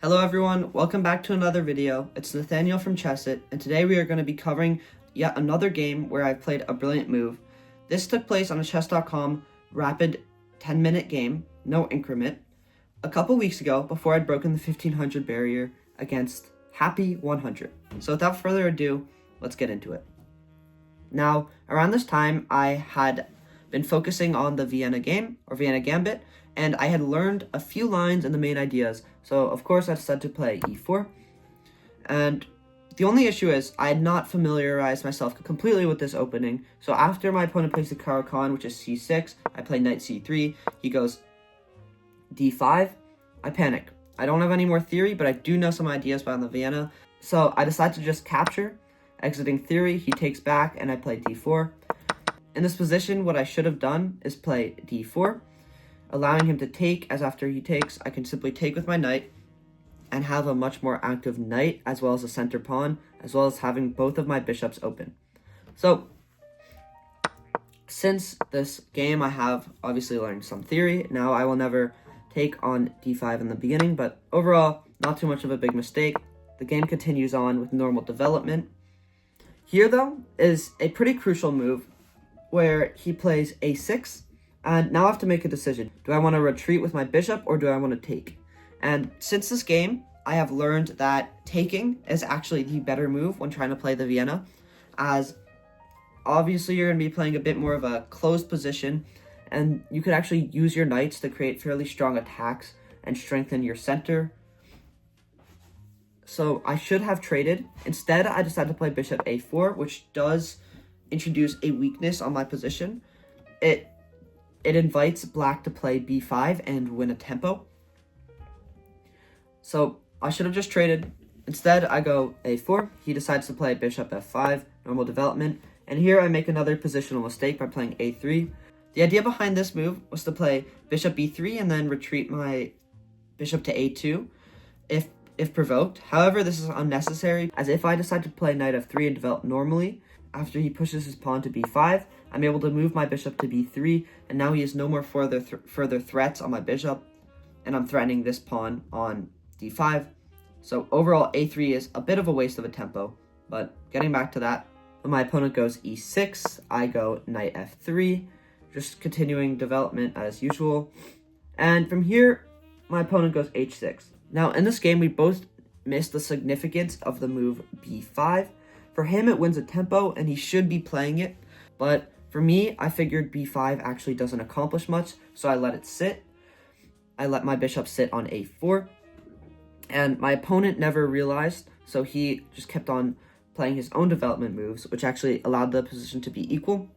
Hello everyone, welcome back to another video. It's Nathaniel from Chessit, and today we are going to be covering yet another game where I played a brilliant move. This took place on a chess.com rapid 10-minute game, no increment, a couple weeks ago before I'd broken the 1500 barrier against Happy 100. So without further ado, let's get into it. Now, around this time, I had been focusing on the Vienna game, or Vienna Gambit, and I had learned a few lines and the main ideas. So, of course, I decided to play e4. And the only issue is I had not familiarized myself completely with this opening. So after my opponent plays the Caro-Kann, which is c6, I play knight c3. He goes d5. I panic. I don't have any more theory, but I do know some ideas about the Vienna. So I decide to just capture. Exiting theory, he takes back, and I play d4. In this position, what I should have done is play d4, allowing him to take, as after he takes, I can simply take with my knight and have a much more active knight, as well as a center pawn, as well as having both of my bishops open. So, since this game, I have obviously learned some theory. Now, I will never take on d5 in the beginning, but overall, not too much of a big mistake. The game continues on with normal development. Here, though, is a pretty crucial move where he plays a6, and now I have to make a decision. Do I want to retreat with my bishop, or do I want to take? And since this game, I have learned that taking is actually the better move when trying to play the Vienna, as obviously you're going to be playing a bit more of a closed position, and you could actually use your knights to create fairly strong attacks and strengthen your center. So I should have traded. Instead, I decided to play bishop a4, which does introduce a weakness on my position. It invites black to play b5 and win a tempo. So I should have just traded. Instead, I go a4. He decides to play bishop f5, normal development. And here I make another positional mistake by playing a3. The idea behind this move was to play bishop b3 and then retreat my bishop to a2 if provoked. However, this is unnecessary, as if I decide to play knight f3 and develop normally, after he pushes his pawn to b5, I'm able to move my bishop to b3, and now he has no more further threats on my bishop, and I'm threatening this pawn on d5. So overall, a3 is a bit of a waste of a tempo, but getting back to that, when my opponent goes e6, I go knight f3, just continuing development as usual. And from here, my opponent goes h6. Now, in this game, we both missed the significance of the move b5. For him, it wins a tempo, and he should be playing it. But for me, I figured b5 actually doesn't accomplish much, so I let it sit. I let my bishop sit on a4. And my opponent never realized, so he just kept on playing his own development moves, which actually allowed the position to be equal.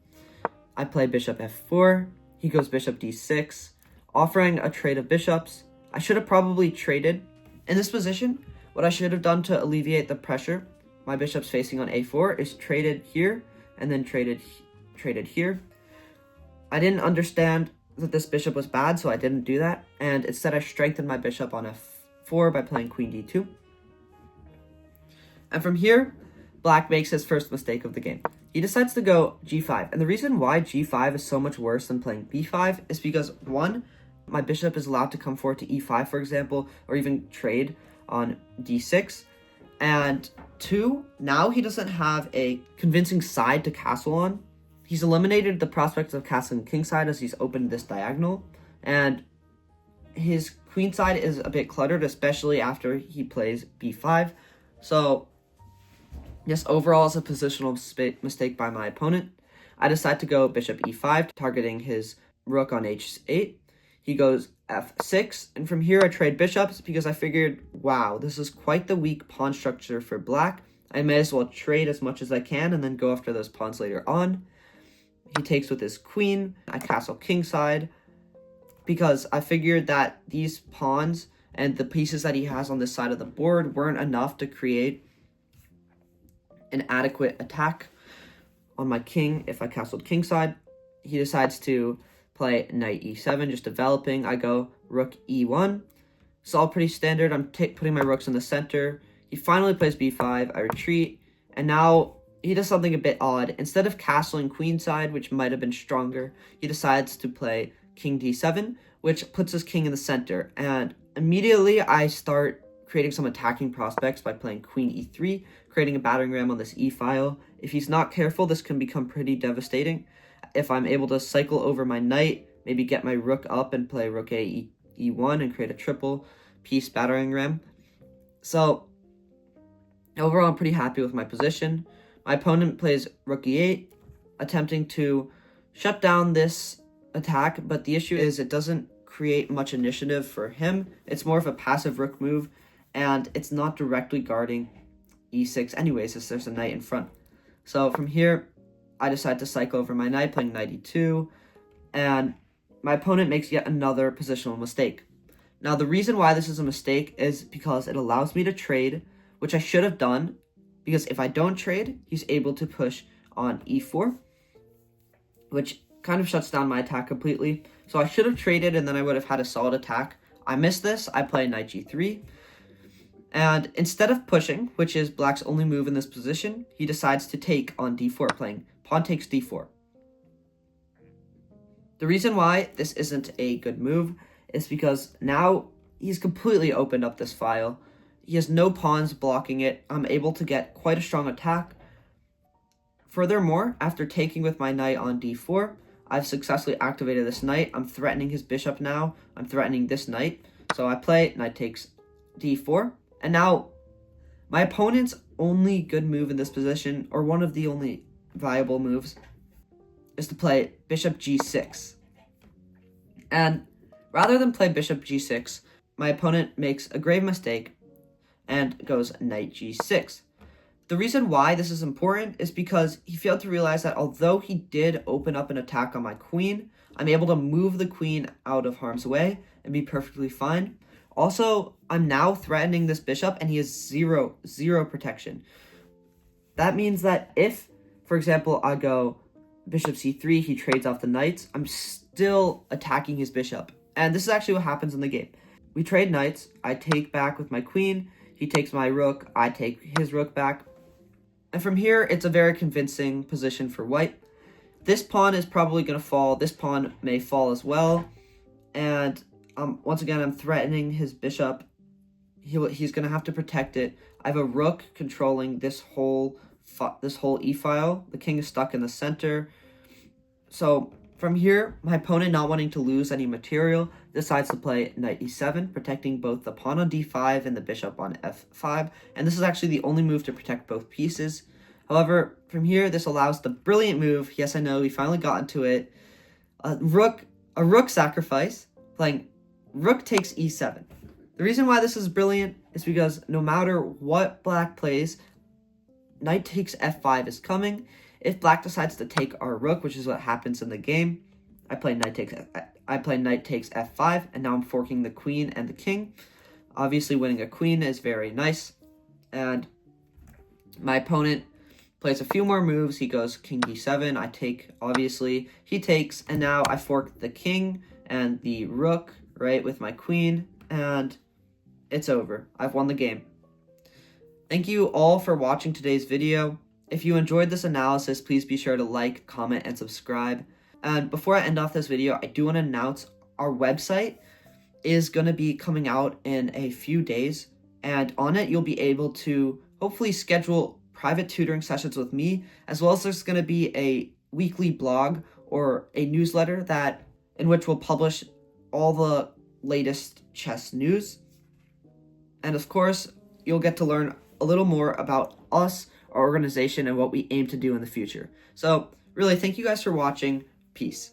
I play bishop f4. He goes bishop d6, offering a trade of bishops. I should have probably traded. In this position, what I should have done to alleviate the pressure, my bishop's facing on a4, is traded here and then traded here. I didn't understand that this bishop was bad, so I didn't do that. And instead, I strengthened my bishop on f4 by playing queen d2. And from here, black makes his first mistake of the game. He decides to go g5. And the reason why g5 is so much worse than playing b5 is because, one, my bishop is allowed to come forward to e5, for example, or even trade on d6. And two, now he doesn't have a convincing side to castle on. He's eliminated the prospect of castling kingside as he's opened this diagonal. And his queenside is a bit cluttered, especially after he plays b5. So, yes, overall it's a positional mistake by my opponent. I decide to go bishop e5, targeting his rook on h8. He goes f6, and from here I trade bishops because I figured, wow, this is quite the weak pawn structure for black. I may as well trade as much as I can and then go after those pawns later on. He takes with his queen. I castle kingside because I figured that these pawns and the pieces that he has on this side of the board weren't enough to create an adequate attack on my king if I castled kingside. He decides to play knight e7, just developing. I go rook e1. It's all pretty standard. I'm putting my rooks in the center. He finally plays b5. I retreat. And now he does something a bit odd. Instead of castling queenside, which might have been stronger, he decides to play king d7, which puts his king in the center. And immediately I start creating some attacking prospects by playing queen e3, creating a battering ram on this e-file. If he's not careful, this can become pretty devastating. If I'm able to cycle over my knight, maybe get my rook up and play rook a e1 and create a triple piece battering ram. So overall, I'm pretty happy with my position. My opponent plays rook e8, attempting to shut down this attack, but the issue is it doesn't create much initiative for him. It's more of a passive rook move, and it's not directly guarding e6 anyways, as there's a knight in front. So from here, I decide to cycle over my knight, playing knight e2, and my opponent makes yet another positional mistake. Now, the reason why this is a mistake is because it allows me to trade, which I should have done, because if I don't trade, he's able to push on e4, which kind of shuts down my attack completely. So I should have traded, and then I would have had a solid attack. I missed this. I play knight g3. And instead of pushing, which is black's only move in this position, he decides to take on d4, playing pawn takes d4. The reason why this isn't a good move is because now he's completely opened up this file. He has no pawns blocking it. I'm able to get quite a strong attack. Furthermore, after taking with my knight on d4, I've successfully activated this knight. I'm threatening his bishop now. I'm threatening this knight. So I play knight takes d4. And now my opponent's only good move in this position, or one of the only viable moves, is to play bishop g6. And rather than play bishop g6, my opponent makes a grave mistake and goes knight g6. The reason why this is important is because he failed to realize that although he did open up an attack on my queen, I'm able to move the queen out of harm's way and be perfectly fine. Also, I'm now threatening this bishop, and he has zero protection. That means that if, for example, I go bishop c3, he trades off the knights, I'm still attacking his bishop. And this is actually what happens in the game. We trade knights, I take back with my queen, he takes my rook, I take his rook back. And from here, it's a very convincing position for white. This pawn is probably going to fall. This pawn may fall as well. And once again, I'm threatening his bishop. He's going to have to protect it. I have a rook controlling this whole e-file. The king is stuck in the center. So from here, my opponent, not wanting to lose any material, decides to play knight e7, protecting both the pawn on d5 and the bishop on f5. And this is actually the only move to protect both pieces. However, from here, this allows the brilliant move. Yes, I know, we finally got into it. A rook sacrifice, playing rook takes e7. The reason why this is brilliant is because no matter what black plays, knight takes f5 is coming. If black decides to take our rook, which is what happens in the game, I play knight takes f5, and now I'm forking the queen and the king. Obviously, winning a queen is very nice. And my opponent plays a few more moves. He goes king d7. I take, obviously. He takes, and now I fork the king and the rook, right, with my queen, and it's over. I've won the game. Thank you all for watching today's video. If you enjoyed this analysis, please be sure to like, comment, and subscribe. And before I end off this video, I do want to announce our website is going to be coming out in a few days. And on it, you'll be able to hopefully schedule private tutoring sessions with me, as well as there's going to be a weekly blog or a newsletter in which we'll publish all the latest chess news. And of course, you'll get to learn a little more about us, our organization, and what we aim to do in the future. So really, thank you guys for watching. Peace.